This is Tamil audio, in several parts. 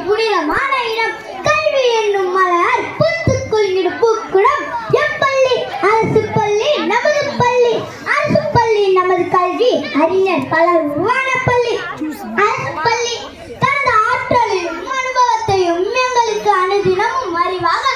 புனிதமான இடம். கல்வி என்னும் மலர் பூத்துக்குள் பூக்குடம். எப்பள்ளி அரசு பள்ளி நமது பள்ளி. அரசு பள்ளி நமது கல்வி. அறிஞர் பலர் உருவான பள்ளி. அரசு பள்ளி தனது ஆற்றலையும் அனுபவத்தையும் எங்களுக்கு அனுதினமும் அறிவாக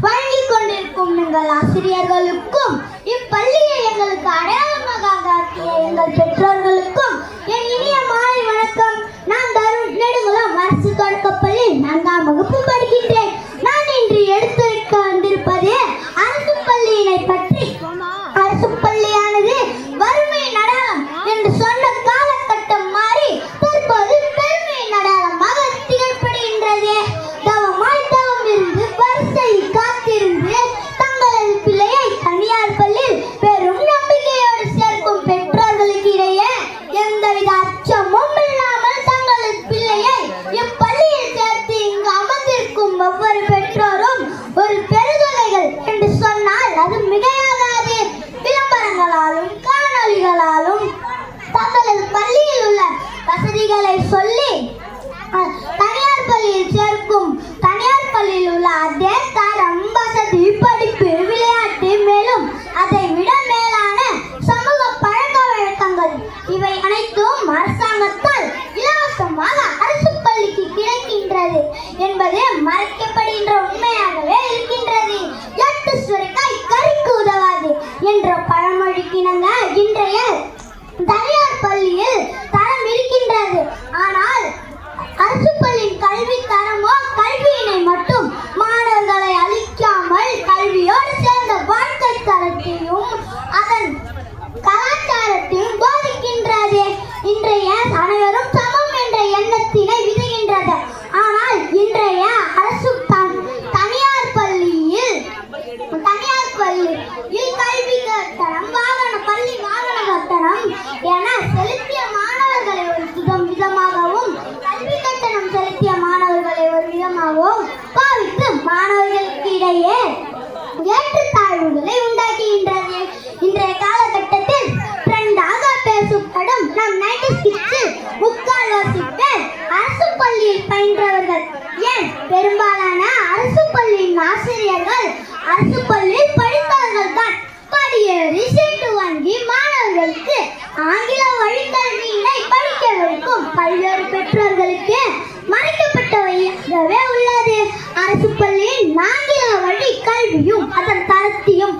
வழங்கிக் கொண்டிருக்கும் எங்கள் ஆசிரியர்களுக்கும், இப்பள்ளியை எங்களுக்கு அடையாளமாக ஆக்கிய எங்கள் பெற்றோர்களுக்கும் என் இனிய மாலை வணக்கம். நான் நெடுங்குளம் அரசு தொடக்கப்பள்ளி 4ஆம் வகுப்பு படிக்கின்றேன். நான் இன்று எடுத்துரைக்க வந்திருப்பது அரசு பள்ளியினை பற்றி. அரசு பள்ளியானது வறுமை அடையாளம் என்று சொன்ன காலகட்டம் மாறி தற்போது பெருமை அடையாளமாக திகழ்படுகின்றது. தவமாய் தவம் இருந்து வரிசையில் காத்திருந்து தங்களது பிள்ளையை தனியார் பள்ளியில் பெரும் நம்பிக்கையோடு சேர்க்கும் பெற்றோர்களுக்கு இடையே எந்தவித அச்சமும் இல்லாமல் தங்களது பிள்ளையை இப்பள்ளியில் சேர்த்து இங்கு அமர்ந்திருக்கும் ஒவ்வொரு பெற்றோரும் ஒரு பெருந்தொகைகள் என்று சொன்னால் அது மிகையாகாது. விளம்பரங்களாலும் காணொலிகளாலும் தங்களது பள்ளியில் உள்ள வசதிகளை சொல்லி தனியார் பள்ளியில் சேர்க்கும். தனியார் பள்ளியில் உள்ள அதே தரம், வசதி, படிப்பு, விளையாட்டு, மேலும் அதை விட மேலான சமூக பழக்க வழக்கங்கள் இவை அனைத்தும் அரசாங்கத்தால் இலவசமாக அரசு பள்ளிக்கு கிடைக்கின்றது என்பது மறைக்கப்படுகின்ற உண்மையாகவே இருக்கின்றது. எட்டு சுரைக்காய் கறிக்கு உதவாது என்ற பழமொழிக்கிணங்க இன்றைய தனியார் பள்ளியில் தரம் இருக்கின்றது. ஆனால் அரசு பள்ளியின் கல்வி தரமோ கல்வியினை மட்டும் மாணவர்களை அளிக்காமல் கல்வியோடு சேர்ந்த வாழ்க்கை தரத்தையும் அதன் கலாச்சாரத்தையும் போதிக்கின்றது. இன்றைய அனைவரும் சமம் என்ற எண்ணத்தினை விதைகின்றது. ஆனால் இன்றைய அரசு தனியார் பள்ளியில் கல்வி கட்டணம், பள்ளி வாகன கட்டணம் என செலுத்திய மாணவர்களை ஒரு விதமாகவும் கல்வி கட்டணம் செலுத்திய மாணவர்களை ஒரு விதமாகவும் பாவித்து மாணவர்களுக்கு இடையே ஏற்றத்தாழ்வுகளை உண்டாக்குகின்றது. இன்றைய காலகட்டத்தில் ட்ரெண்டாக பேசப்படும் நம் 90s கிட்ஸில் முக்கால்வாசி பேர் அரசு பள்ளியில் பயின்றவர்கள். ஏன் பெரும்பாலான அரசு பள்ளியின் ஆசிரியர்கள் அரசு பள்ளியில் படித்தவர்கள் தான். படியேறி சீட்டு வாங்கி மாணவர்களுக்கு ஆங்கில வழிக்கல்வியினை படிக்க வைக்கும் பல்வேறு பெற்றோர்களுக்கு மறைக்கப்பட்டவையாகவே உள்ளது. அரசு பள்ளியின் ஆங்கில வழி கல்வியும் அதன் தரத்தையும்